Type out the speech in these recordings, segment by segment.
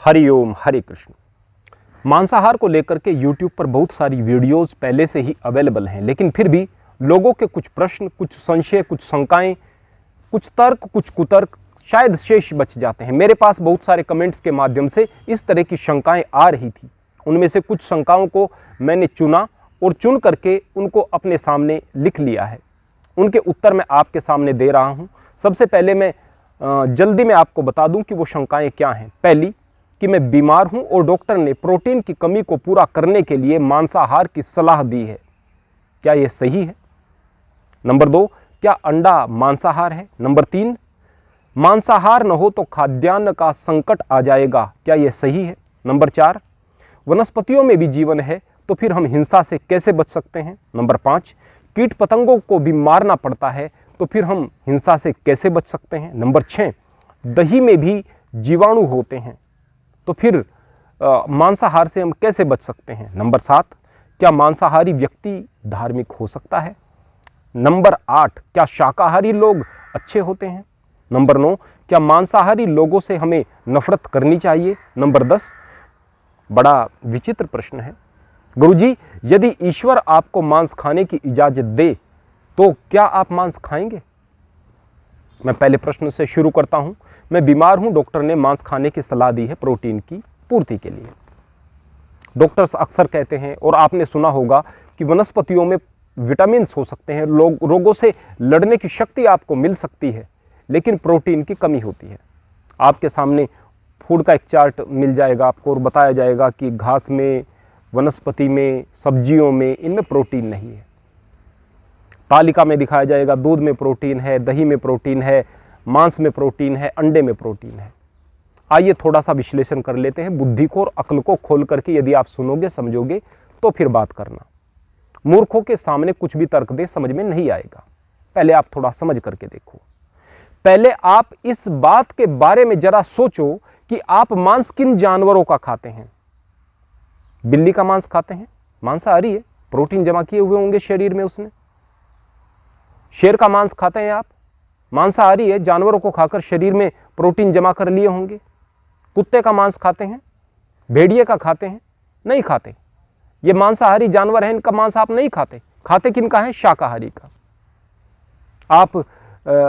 हरिओम हरे कृष्ण। मांसाहार को लेकर के YouTube पर बहुत सारी वीडियोस पहले से ही अवेलेबल हैं, लेकिन फिर भी लोगों के कुछ प्रश्न, कुछ संशय, कुछ शंकाएं, कुछ तर्क, कुछ कुतर्क शायद शेष बच जाते हैं। मेरे पास बहुत सारे कमेंट्स के माध्यम से इस तरह की शंकाएं आ रही थी। उनमें से कुछ शंकाओं को मैंने चुना और चुन करके उनको अपने सामने लिख लिया है। उनके उत्तर मैं आपके सामने दे रहा हूं। सबसे पहले मैं जल्दी में आपको बता दूं कि वो शंकाएं क्या हैं। पहली, कि मैं बीमार हूं और डॉक्टर ने प्रोटीन की कमी को पूरा करने के लिए मांसाहार की सलाह दी है, क्या यह सही है? नंबर 2, क्या अंडा मांसाहार है? नंबर 3, मांसाहार न हो तो खाद्यान्न का संकट आ जाएगा, क्या यह सही है? नंबर 4, वनस्पतियों में भी जीवन है तो फिर हम हिंसा से कैसे बच सकते हैं? नंबर 5, कीट पतंगों को भी मारना पड़ता है तो फिर हम हिंसा से कैसे बच सकते हैं? नंबर 6, दही में भी जीवाणु होते हैं तो फिर मांसाहार से हम कैसे बच सकते हैं? नंबर 7, क्या मांसाहारी व्यक्ति धार्मिक हो सकता है? नंबर 8, क्या शाकाहारी लोग अच्छे होते हैं? नंबर 9, क्या मांसाहारी लोगों से हमें नफरत करनी चाहिए? नंबर 10, बड़ा विचित्र प्रश्न है, गुरुजी, यदि ईश्वर आपको मांस खाने की इजाजत दे तो क्या आप मांस खाएंगे? मैं पहले प्रश्न से शुरू करता हूं। मैं बीमार हूं, डॉक्टर ने मांस खाने की सलाह दी है प्रोटीन की पूर्ति के लिए। डॉक्टर्स अक्सर कहते हैं, और आपने सुना होगा, कि वनस्पतियों में विटामिन्स हो सकते हैं, रोगों से लड़ने की शक्ति आपको मिल सकती है, लेकिन प्रोटीन की कमी होती है। आपके सामने फूड का एक चार्ट मिल जाएगा आपको और बताया जाएगा कि घास में, वनस्पति में, सब्जियों में, इनमें प्रोटीन नहीं है। तालिका में दिखाया जाएगा दूध में प्रोटीन है, दही में प्रोटीन है, मांस में प्रोटीन है, अंडे में प्रोटीन है। आइए थोड़ा सा विश्लेषण कर लेते हैं। बुद्धि को और अक्ल को खोल करके यदि आप सुनोगे, समझोगे तो फिर बात करना। मूर्खों के सामने कुछ भी तर्क दे, समझ में नहीं आएगा। पहले आप थोड़ा समझ करके देखो। पहले आप इस बात के बारे में जरा सोचो कि आप मांस किन जानवरों का खाते हैं। बिल्ली का मांस खाते हैं, मांसाहारी है, प्रोटीन जमा किए हुए होंगे शरीर में उसने। शेर का मांस खाते हैं आप, मांसाहारी है, जानवरों को खाकर शरीर में प्रोटीन जमा कर लिए होंगे। कुत्ते का मांस खाते हैं, भेड़िए का खाते हैं? नहीं खाते। ये मांसाहारी जानवर हैं, इनका मांस आप नहीं खाते। खाते किनका है? शाकाहारी का। आप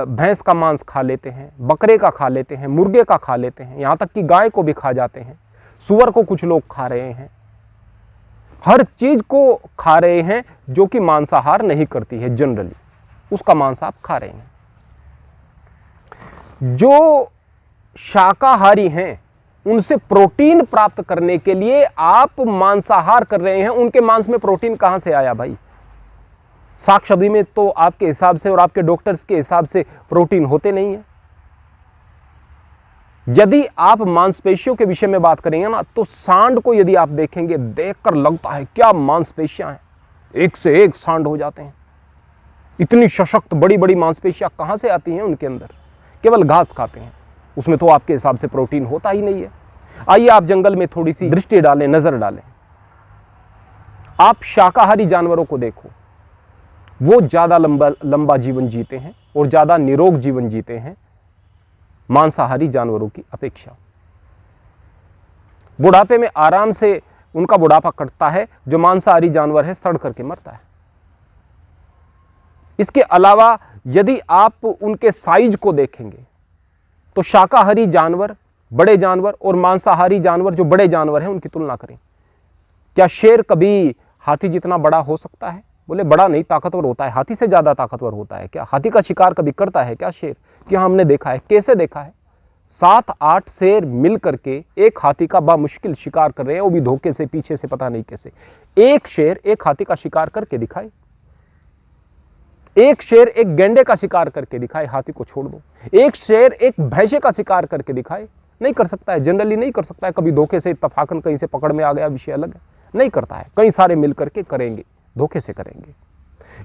भैंस का मांस खा लेते हैं, बकरे का खा लेते हैं, मुर्गे का खा लेते हैं, यहां तक कि गाय को भी खा जाते हैं। सुअर को कुछ लोग खा रहे हैं। हर चीज को खा रहे हैं जो कि मांसाहार नहीं करती है जनरली, उसका मांस आप खा रहे हैं। जो शाकाहारी हैं उनसे प्रोटीन प्राप्त करने के लिए आप मांसाहार कर रहे हैं, उनके मांस में प्रोटीन कहां से आया भाई? शाक सब्जी में तो आपके हिसाब से और आपके डॉक्टर्स के हिसाब से प्रोटीन होते नहीं है। यदि आप मांसपेशियों के विषय में बात करेंगे ना, तो सांड को यदि आप देखेंगे, देखकर लगता है क्या मांसपेशियां हैं, एक से एक सांड हो जाते हैं। इतनी सशक्त बड़ी बड़ी मांसपेशियां कहां से आती हैं उनके अंदर? केवल घास खाते हैं, उसमें तो आपके हिसाब से प्रोटीन होता ही नहीं है। आइए आप जंगल में थोड़ी सी दृष्टि डालें, नजर डालें। आप शाकाहारी जानवरों को देखो, वो ज्यादा लंबा जीवन जीते हैं और ज्यादा निरोग जीवन जीते हैं मांसाहारी जानवरों की अपेक्षा। बुढ़ापे में आराम से उनका बुढ़ापा कटता है, जो मांसाहारी जानवर है सड़ करके मरता है। इसके अलावा यदि आप उनके साइज को देखेंगे तो शाकाहारी जानवर, बड़े जानवर, और मांसाहारी जानवर जो बड़े जानवर हैं उनकी तुलना करें। क्या शेर कभी हाथी जितना बड़ा हो सकता है? बोले बड़ा नहीं, ताकतवर होता है। हाथी से ज्यादा ताकतवर होता है क्या? हाथी का शिकार कभी करता है क्या शेर? क्या हमने देखा है? कैसे देखा है? 7-8 शेर मिल करके एक हाथी का बामुश्किल शिकार कर रहे हैं, वो भी धोखे से, पीछे से, पता नहीं कैसे। एक शेर एक हाथी का शिकार करके दिखाए, एक शेर एक गैंडे का शिकार करके दिखाए, हाथी को छोड़ दो। एक शेर एक भैंसे का शिकार करके दिखाए, नहीं कर सकता है, जनरली नहीं कर सकता है। कभी धोखे से, इत्तफाकन कहीं से पकड़ में आ गया, विषय अलग है, नहीं करता है। कई सारे मिल करके करेंगे, धोखे से करेंगे।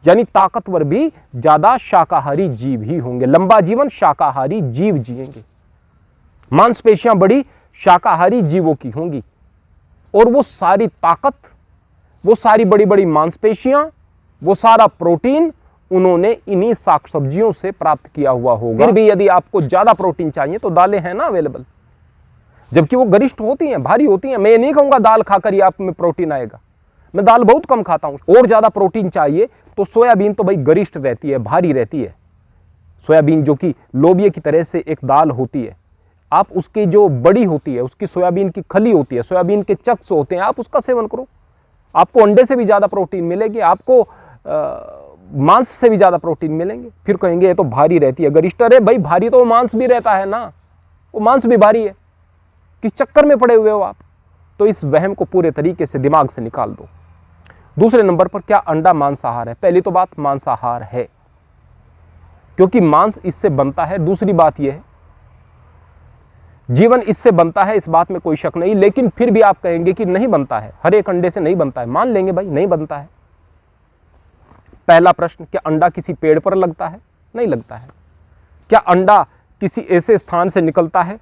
यानी ताकतवर भी ज्यादा शाकाहारी जीव ही होंगे। लंबा जीवन शाकाहारी जीव जिएंगे। मांसपेशियां बड़ी शाकाहारी जीवों की होंगी, और वो सारी ताकत, वो सारी बड़ी बड़ी मांसपेशियां, वो सारा प्रोटीन उन्होंने इन्हीं साग सब्जियों से प्राप्त किया हुआ होगा। फिर भी यदि आपको ज्यादा प्रोटीन चाहिए तो दालें हैं ना अवेलेबल। जबकि वो गरिष्ठ होती हैं, भारी होती हैं। मैं ये नहीं कहूँगा दाल खाकर ही आप में प्रोटीन आएगा, मैं दाल बहुत कम खाता हूँ। और ज़्यादा प्रोटीन चाहिए तो सोयाबीन तो भाई गरिष्ठ रहती है, भारी रहती है। सोयाबीन जो कि लोबिया की तरह से एक दाल होती है, आप उसकी जो बड़ी होती है, उसकी सोयाबीन की खली होती है, सोयाबीन के चक्स होते हैं, आप उसका सेवन करो। आपको अंडे से भी ज़्यादा प्रोटीन मिलेगी, आपको मांस से भी ज़्यादा प्रोटीन मिलेंगे। फिर कहेंगे ये तो भारी रहती है, गरिष्ठ। अरे भाई भारी तो मांस भी रहता है ना, वो मांस भी भारी है, किस चक्कर में पड़े हुए हो आप? तो इस वहम को पूरे तरीके से दिमाग से निकाल दो। दूसरे नंबर पर, क्या अंडा मांसाहार है? पहली तो बात, मांसाहार है, क्योंकि मांस इससे बनता है। दूसरी बात यह है, जीवन इससे बनता है, इस बात में कोई शक नहीं। लेकिन फिर भी आप कहेंगे कि नहीं बनता है, हर एक अंडे से नहीं बनता है। मान लेंगे भाई नहीं बनता है। पहला प्रश्न, क्या अंडा किसी पेड़ पर लगता है? नहीं लगता है। क्या अंडा किसी ऐसे स्थान से निकलता है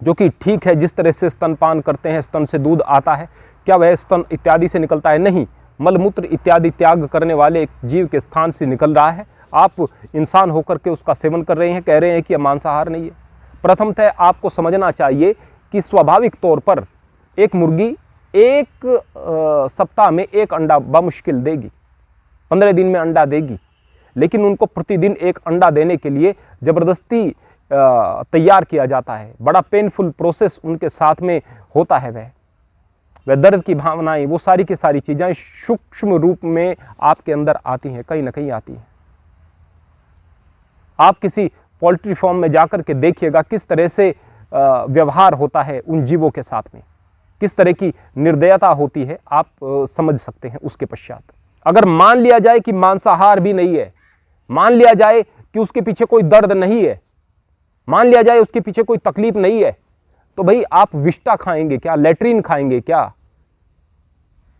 जो कि ठीक है, जिस तरह से स्तनपान करते हैं, स्तन से दूध आता है, क्या वह स्तन इत्यादि से निकलता है? नहीं, मलमूत्र इत्यादि त्याग करने वाले एक जीव के स्थान से निकल रहा है। आप इंसान होकर के उसका सेवन कर रहे हैं, कह रहे हैं कि यह मांसाहार नहीं है। प्रथमतः आपको समझना चाहिए कि स्वाभाविक तौर पर एक मुर्गी एक सप्ताह में एक अंडा बामुश्किल देगी, 15 दिन में अंडा देगी। लेकिन उनको प्रतिदिन एक अंडा देने के लिए जबरदस्ती तैयार किया जाता है, बड़ा पेनफुल प्रोसेस उनके साथ में होता है। वह दर्द की भावनाएं, वो सारी की सारी चीज़ें सूक्ष्म रूप में आपके अंदर आती हैं, कहीं ना कहीं आती हैं। आप किसी पोल्ट्री फार्म में जाकर के देखिएगा किस तरह से व्यवहार होता है उन जीवों के साथ में, किस तरह की निर्दयता होती है, आप समझ सकते हैं। उसके पश्चात अगर मान लिया जाए कि मांसाहार भी नहीं है, मान लिया जाए कि उसके पीछे कोई दर्द नहीं है, मान लिया जाए उसके पीछे कोई तकलीफ नहीं है, तो भाई आप विष्टा खाएंगे क्या, लेट्रिन खाएंगे क्या?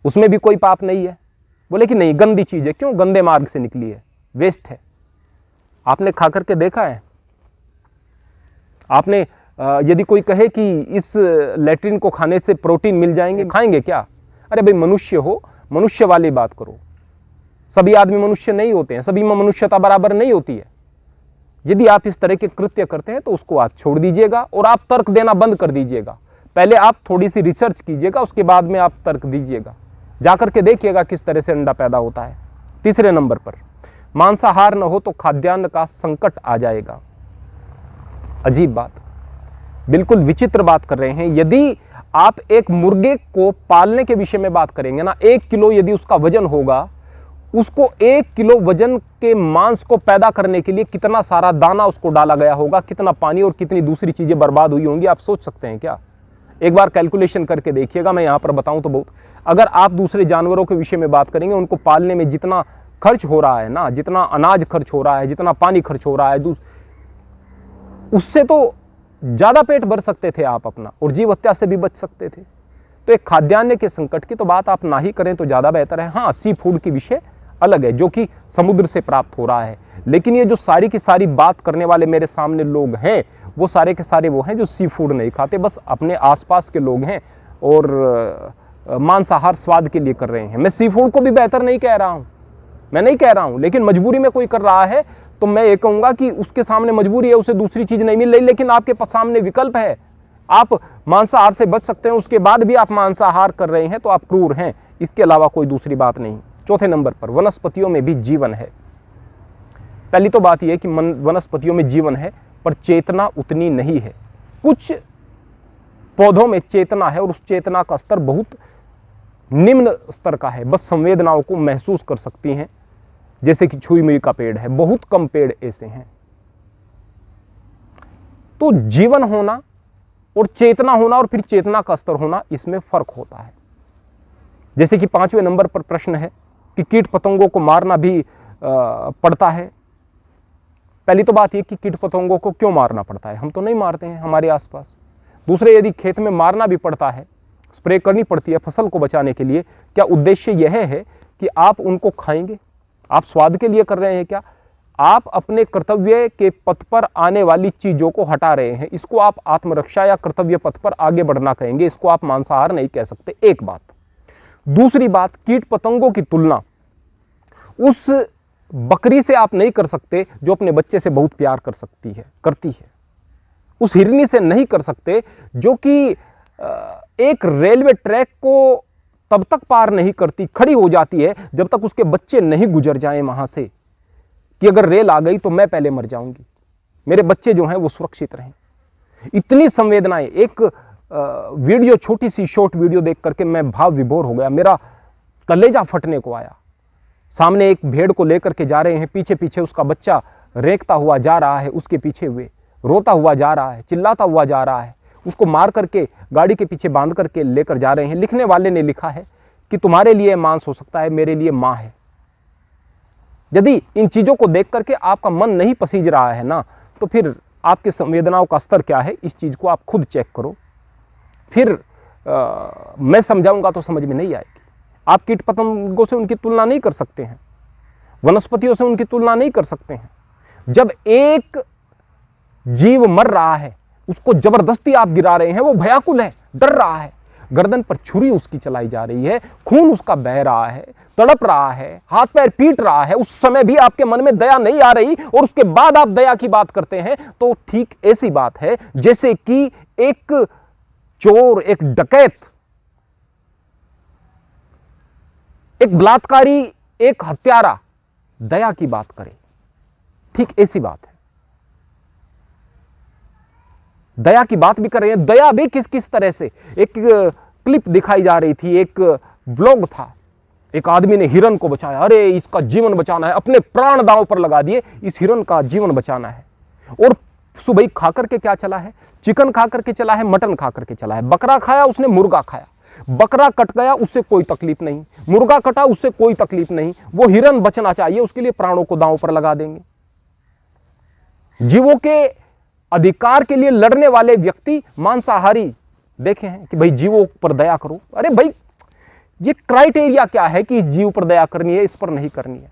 उसमें भी कोई पाप नहीं है। बोले कि नहीं, गंदी चीज है। क्यों? गंदे मार्ग से निकली है, वेस्ट है। आपने खा करके देखा है? आपने यदि कोई कहे कि इस लेट्रिन को खाने से प्रोटीन मिल जाएंगे, खाएंगे क्या? अरे भाई मनुष्य हो, मनुष्य वाली बात करो। सभी आदमी मनुष्य नहीं होते हैं, सभी में मनुष्यता बराबर नहीं होती है। यदि आप इस तरह के कृत्य करते हैं तो उसको आप छोड़ दीजिएगा और आप तर्क देना बंद कर दीजिएगा। पहले आप थोड़ी सी रिसर्च कीजिएगा, उसके बाद में आप तर्क दीजिएगा। जाकर के देखिएगा किस तरह से अंडा पैदा होता है। तीसरे नंबर पर, मांसाहार न हो तो खाद्यान्न का संकट आ जाएगा। अजीब बात, बिल्कुल विचित्र बात कर रहे हैं। यदि आप एक मुर्गे को पालने के विषय में बात करेंगे ना, 1 किलो यदि उसका वजन होगा, उसको 1 किलो वजन के मांस को पैदा करने के लिए कितना सारा दाना उसको डाला गया होगा, कितना पानी और कितनी दूसरी चीजें बर्बाद हुई होंगी, आप सोच सकते हैं क्या? एक बार कैलकुलेशन करके देखिएगा। मैं यहां पर बताऊं तो बहुत, अगर आप दूसरे जानवरों के विषय में बात करेंगे, उनको पालने में जितना खर्च हो रहा है ना, जितना अनाज खर्च हो रहा है, जितना पानी खर्च हो रहा है, उससे तो ज्यादा पेट भर सकते थे आप अपना, और जीव हत्या से भी बच सकते थे। तो एक खाद्यान्न के संकट की तो बात आप ना ही करें तो ज्यादा बेहतर है। हाँ, सी फूड की विषय अलग है, जो कि समुद्र से प्राप्त हो रहा है। लेकिन ये जो सारी की सारी बात करने वाले मेरे सामने लोग हैं, वो सारे के सारे वो हैं जो सी फूड नहीं खाते, बस अपने आसपास के लोग हैं और मांसाहार स्वाद के लिए कर रहे हैं। मैं सी फूड को भी बेहतर नहीं कह रहा हूँ, मैं नहीं कह रहा हूँ, लेकिन मजबूरी में कोई कर रहा है तो मैं ये कहूँगा कि उसके सामने मजबूरी है, उसे दूसरी चीज़ नहीं मिल रही, लेकिन आपके सामने विकल्प है। आप मांसाहार से बच सकते हैं, उसके बाद भी आप मांसाहार कर रहे हैं तो आप क्रूर हैं, इसके अलावा कोई दूसरी बात नहीं। चौथे नंबर पर, वनस्पतियों में भी जीवन है। पहली तो बात यह है कि वनस्पतियों में जीवन है, पर चेतना उतनी नहीं है। कुछ पौधों में चेतना है और उस चेतना का स्तर बहुत निम्न स्तर का है, बस संवेदनाओं को महसूस कर सकती हैं, जैसे कि छुई मुई का पेड़ है। बहुत कम पेड़ ऐसे हैं। तो जीवन होना और चेतना होना और फिर चेतना का स्तर होना, इसमें फर्क होता है। जैसे कि 5वें नंबर पर प्रश्न है कि कीट पतंगों को मारना भी पड़ता है। पहली तो बात यह कि कीट पतंगों को क्यों मारना पड़ता है, हम तो नहीं मारते हैं हमारे आसपास। दूसरे, यदि खेत में मारना भी पड़ता है, स्प्रे करनी पड़ती है फसल को बचाने के लिए, क्या उद्देश्य यह है कि आप उनको खाएंगे? आप स्वाद के लिए कर रहे हैं क्या? आप अपने कर्तव्य के पथ पर आने वाली चीजों को हटा रहे हैं। इसको आप आत्मरक्षा या कर्तव्य पथ पर आगे बढ़ना कहेंगे, इसको आप मांसाहार नहीं कह सकते। एक बात। दूसरी बात, कीट पतंगों की तुलना उस बकरी से आप नहीं कर सकते जो अपने बच्चे से बहुत प्यार करती है। उस हिरनी से नहीं कर सकते जो कि एक रेलवे ट्रैक को तब तक पार नहीं करती, खड़ी हो जाती है जब तक उसके बच्चे नहीं गुजर जाएं वहां से, कि अगर रेल आ गई तो मैं पहले मर जाऊंगी, मेरे बच्चे जो हैं वो सुरक्षित रहें। इतनी संवेदनाएं। एक वीडियो, छोटी सी शॉर्ट वीडियो देख करके मैं भाव विभोर हो गया, मेरा कलेजा फटने को आया। सामने एक भेड़ को लेकर के जा रहे हैं, पीछे पीछे उसका बच्चा रेंकता हुआ जा रहा है, उसके पीछे हुए रोता हुआ जा रहा है, चिल्लाता हुआ जा रहा है, उसको मार करके गाड़ी के पीछे बांध करके लेकर जा रहे हैं। लिखने वाले ने लिखा है कि तुम्हारे लिए मांस हो सकता है, मेरे लिए मां है। यदि इन चीजों को देख करके आपका मन नहीं पसीज रहा है ना, तो फिर आपकी संवेदनाओं का स्तर क्या है, इस चीज को आप खुद चेक करो। फिर मैं समझाऊंगा तो समझ में नहीं आएगी। आप कीट पतंगों से उनकी तुलना नहीं कर सकते हैं, वनस्पतियों से उनकी तुलना नहीं कर सकते हैं। जब एक जीव मर रहा है, उसको जबरदस्ती आप गिरा रहे हैं, वो भयाकुल है, डर रहा है, गर्दन पर छुरी उसकी चलाई जा रही है, खून उसका बह रहा है, तड़प रहा है, हाथ पैर पीट रहा है, उस समय भी आपके मन में दया नहीं आ रही और उसके बाद आप दया की बात करते हैं, तो ठीक ऐसी बात है जैसे कि एक चोर, एक डकैत, एक बलात्कारी, एक हत्यारा दया की बात करे, ठीक ऐसी बात है। दया की बात भी कर रहे हैं। दया भी किस किस तरह से, एक क्लिप दिखाई जा रही थी, एक ब्लॉग था, एक आदमी ने हिरन को बचाया, अरे इसका जीवन बचाना है, अपने प्राण दांव पर लगा दिए, इस हिरन का जीवन बचाना है। और सुबह खा करके क्या चला है, चिकन खा करके चला है, मटन खा करके चला है, बकरा खाया उसने, मुर्गा खाया, बकरा कट गया उससे कोई तकलीफ नहीं, मुर्गा कटा उससे कोई तकलीफ नहीं, वो हिरन बचना चाहिए, उसके लिए प्राणों को दांव पर लगा देंगे। जीवों के अधिकार के लिए लड़ने वाले व्यक्ति मांसाहारी देखे हैं कि भाई जीवों पर दया करो। अरे भाई, ये क्राइटेरिया क्या है कि इस जीव पर दया करनी है, इस पर नहीं करनी है?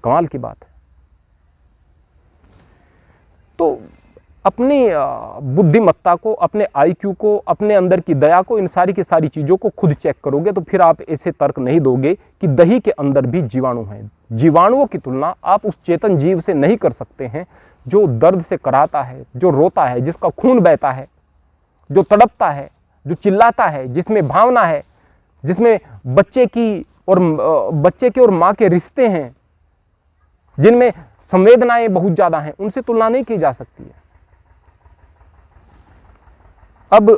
कमाल की बात है। तो अपनी बुद्धिमत्ता को, अपने आईक्यू को, अपने अंदर की दया को, इन सारी की सारी चीजों को खुद चेक करोगे तो फिर आप ऐसे तर्क नहीं दोगे कि दही के अंदर भी जीवाणु हैं। जीवाणुओं की तुलना आप उस चेतन जीव से नहीं कर सकते हैं जो दर्द से कराता है, जो रोता है, जिसका खून बहता है, जो तड़पता है, जो चिल्लाता है, जिसमें भावना है, जिसमें बच्चे के और मां के रिश्ते हैं, जिनमें संवेदनाएं बहुत ज्यादा हैं, उनसे तुलना नहीं की जा सकती है। अब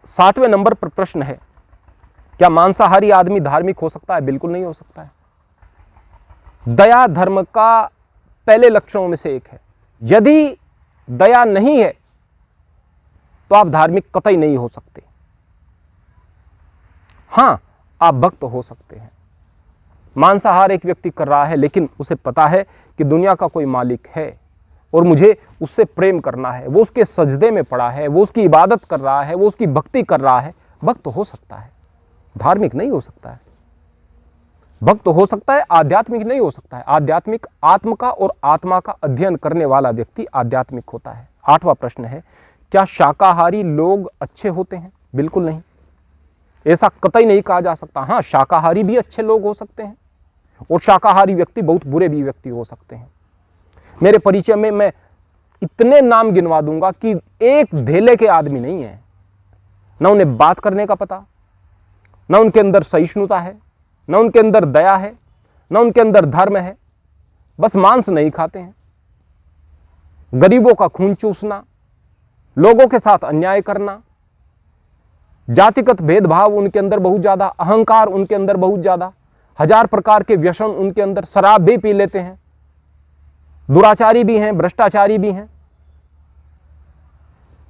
7वें नंबर पर प्रश्न है, क्या मांसाहारी आदमी धार्मिक हो सकता है? बिल्कुल नहीं हो सकता है। दया धर्म का पहले लक्षणों में से एक है। यदि दया नहीं है तो आप धार्मिक कतई नहीं हो सकते। हां, आप भक्त हो सकते हैं। मांसाहार एक व्यक्ति कर रहा है, लेकिन उसे पता है कि दुनिया का कोई मालिक है और मुझे उससे प्रेम करना है, वो उसके सजदे में पड़ा है, वो उसकी इबादत कर रहा है, वो उसकी भक्ति कर रहा है, भक्त हो सकता है, धार्मिक नहीं हो सकता है। भक्त हो सकता है, आध्यात्मिक नहीं हो सकता है। आध्यात्मिक आत्म का और आत्मा का अध्ययन करने वाला व्यक्ति आध्यात्मिक होता है। 8वां प्रश्न है, क्या शाकाहारी लोग अच्छे होते हैं? बिल्कुल नहीं, ऐसा कतई नहीं कहा जा सकता। हाँ, शाकाहारी भी अच्छे लोग हो सकते हैं और शाकाहारी व्यक्ति बहुत बुरे भी व्यक्ति हो सकते हैं। मेरे परिचय में मैं इतने नाम गिनवा दूंगा कि एक धेले के आदमी नहीं है, ना उन्हें बात करने का पता, ना उनके अंदर सहिष्णुता है, ना उनके अंदर दया है, ना उनके अंदर धर्म है, बस मांस नहीं खाते हैं। गरीबों का खून चूसना, लोगों के साथ अन्याय करना, जातिगत भेदभाव उनके अंदर बहुत ज्यादा, अहंकार उनके अंदर बहुत ज्यादा, 1000 प्रकार के व्यसन उनके अंदर, शराब भी पी लेते हैं, दुराचारी भी हैं, भ्रष्टाचारी भी हैं,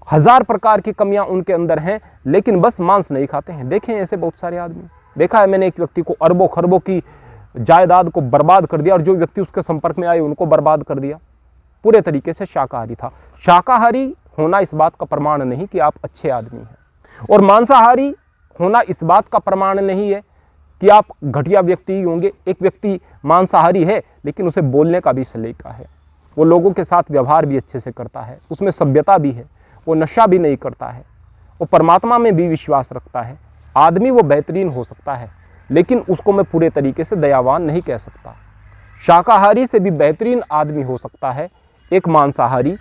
1000 प्रकार की कमियां उनके अंदर हैं, लेकिन बस मांस नहीं खाते हैं। देखें ऐसे बहुत सारे आदमी, देखा है मैंने एक व्यक्ति को अरबों खरबों की जायदाद को बर्बाद कर दिया और जो व्यक्ति उसके संपर्क में आए उनको बर्बाद कर दिया। पूरे तरीके से शाकाहारी था। शाकाहारी होना इस बात का प्रमाण नहीं कि आप अच्छे आदमी हैं, और मांसाहारी होना इस बात का प्रमाण नहीं है कि आप घटिया व्यक्ति ही होंगे। एक व्यक्ति मांसाहारी है लेकिन उसे बोलने का भी सलीका है, वो लोगों के साथ व्यवहार भी अच्छे से करता है, उसमें सभ्यता भी है, वो नशा भी नहीं करता है, वो परमात्मा में भी विश्वास रखता है। आदमी वो बेहतरीन हो सकता है, लेकिन उसको मैं पूरे तरीके से दयावान नहीं कह सकता। शाकाहारी से भी बेहतरीन आदमी हो सकता है एक मांसाहारी,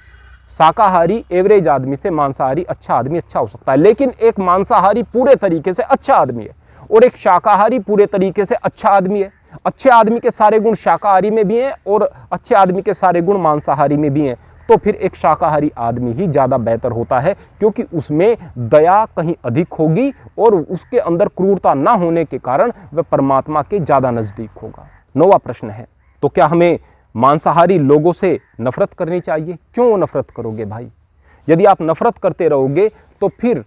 शाकाहारी एवरेज आदमी से मांसाहारी अच्छा आदमी अच्छा हो सकता है, लेकिन एक मांसाहारी पूरे तरीके से अच्छा आदमी है और एक शाकाहारी पूरे तरीके से अच्छा आदमी है। अच्छे आदमी के सारे गुण शाकाहारी में भी हैं और अच्छे आदमी के सारे गुण मांसाहारी में भी हैं, तो फिर एक शाकाहारी आदमी ही ज़्यादा बेहतर होता है, क्योंकि उसमें दया कहीं अधिक होगी और उसके अंदर क्रूरता ना होने के कारण वह परमात्मा के ज़्यादा नज़दीक होगा। 9वां प्रश्न है, तो क्या हमें मांसाहारी लोगों से नफरत करनी चाहिए? क्यों नफरत करोगे भाई? यदि आप नफरत करते रहोगे तो फिर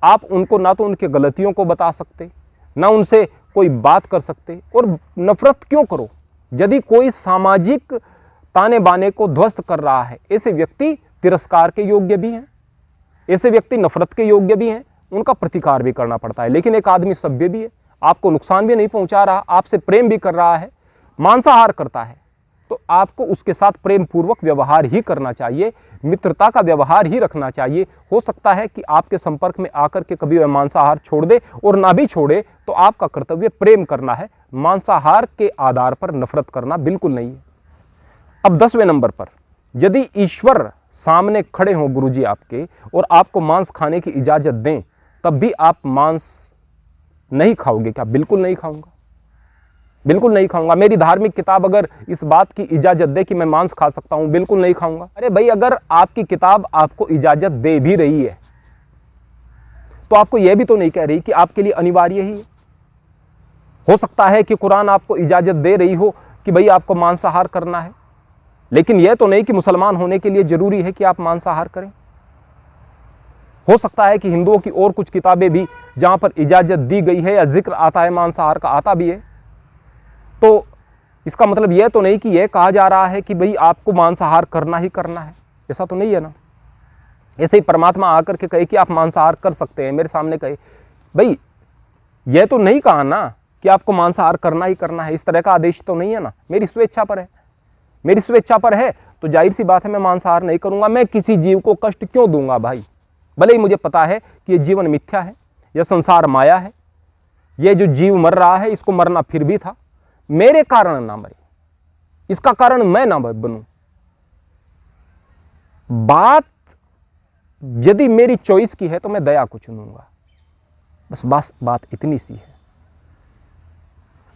आप उनको ना तो उनके गलतियों को बता सकते, ना उनसे कोई बात कर सकते, और नफरत क्यों करो? यदि कोई सामाजिक ताने बाने को ध्वस्त कर रहा है, ऐसे व्यक्ति तिरस्कार के योग्य भी हैं, ऐसे व्यक्ति नफरत के योग्य भी हैं, उनका प्रतिकार भी करना पड़ता है। लेकिन एक आदमी सभ्य भी है, आपको नुकसान भी नहीं पहुंचा रहा, आपसे प्रेम भी कर रहा है, मांसाहार करता है, तो आपको उसके साथ प्रेम पूर्वक व्यवहार ही करना चाहिए, मित्रता का व्यवहार ही रखना चाहिए। हो सकता है कि आपके संपर्क में आकर के कभी वह मांसाहार छोड़ दे, और ना भी छोड़े तो आपका कर्तव्य प्रेम करना है, मांसाहार के आधार पर नफरत करना बिल्कुल नहीं है। अब 10वें नंबर पर, यदि ईश्वर सामने खड़े हों गुरुजी आपके और आपको मांस खाने की इजाजत दें, तब भी आप मांस नहीं खाओगे क्या? बिल्कुल नहीं खाऊंगा, बिल्कुल नहीं खाऊंगा। मेरी धार्मिक किताब अगर इस बात की इजाजत दे कि मैं मांस खा सकता हूं, बिल्कुल नहीं खाऊंगा। अरे भाई, अगर आपकी किताब आपको इजाजत दे भी रही है तो आपको यह भी तो नहीं कह रही कि आपके लिए अनिवार्य ही है। हो सकता है कि कुरान आपको इजाजत दे रही हो कि भाई आपको मांसाहार करना है, लेकिन यह तो नहीं कि मुसलमान होने के लिए जरूरी है कि आप मांसाहार करें। हो सकता है कि हिंदुओं की और कुछ किताबें भी जहां पर इजाजत दी गई है या जिक्र आता है मांसाहार का, आता भी है, तो इसका मतलब यह तो नहीं कि यह कहा जा रहा है कि भाई आपको मांसाहार करना ही करना है, ऐसा तो नहीं है ना। ऐसे ही परमात्मा आकर के कहे कि आप मांसाहार कर सकते हैं, मेरे सामने कहे, भाई यह तो नहीं कहा ना कि आपको मांसाहार करना ही करना है, इस तरह का आदेश तो नहीं है ना। मेरी स्वेच्छा पर है, मेरी स्वेच्छा पर है तो जाहिर सी बात है मैं मांसाहार नहीं करूंगा। मैं किसी जीव को कष्ट क्यों दूंगा भाई? भले ही मुझे पता है कि यह जीवन मिथ्या है, यह संसार माया है, यह जो जीव मर रहा है इसको मरना फिर भी था, मेरे कारण ना मरे, इसका कारण मैं ना बनूं। बात यदि मेरी चॉइस की है तो मैं दया को चुनूंगा, बस बात इतनी सी है।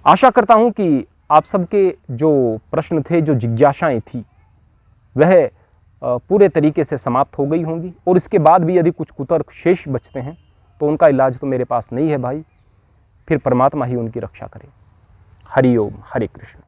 आशा करता हूं कि आप सबके जो प्रश्न थे, जो जिज्ञासाएं थी, वह पूरे तरीके से समाप्त हो गई होंगी, और इसके बाद भी यदि कुछ कुतर्क शेष बचते हैं तो उनका इलाज तो मेरे पास नहीं है भाई, फिर परमात्मा ही उनकी रक्षा करे। हरि ओम, हरे कृष्ण।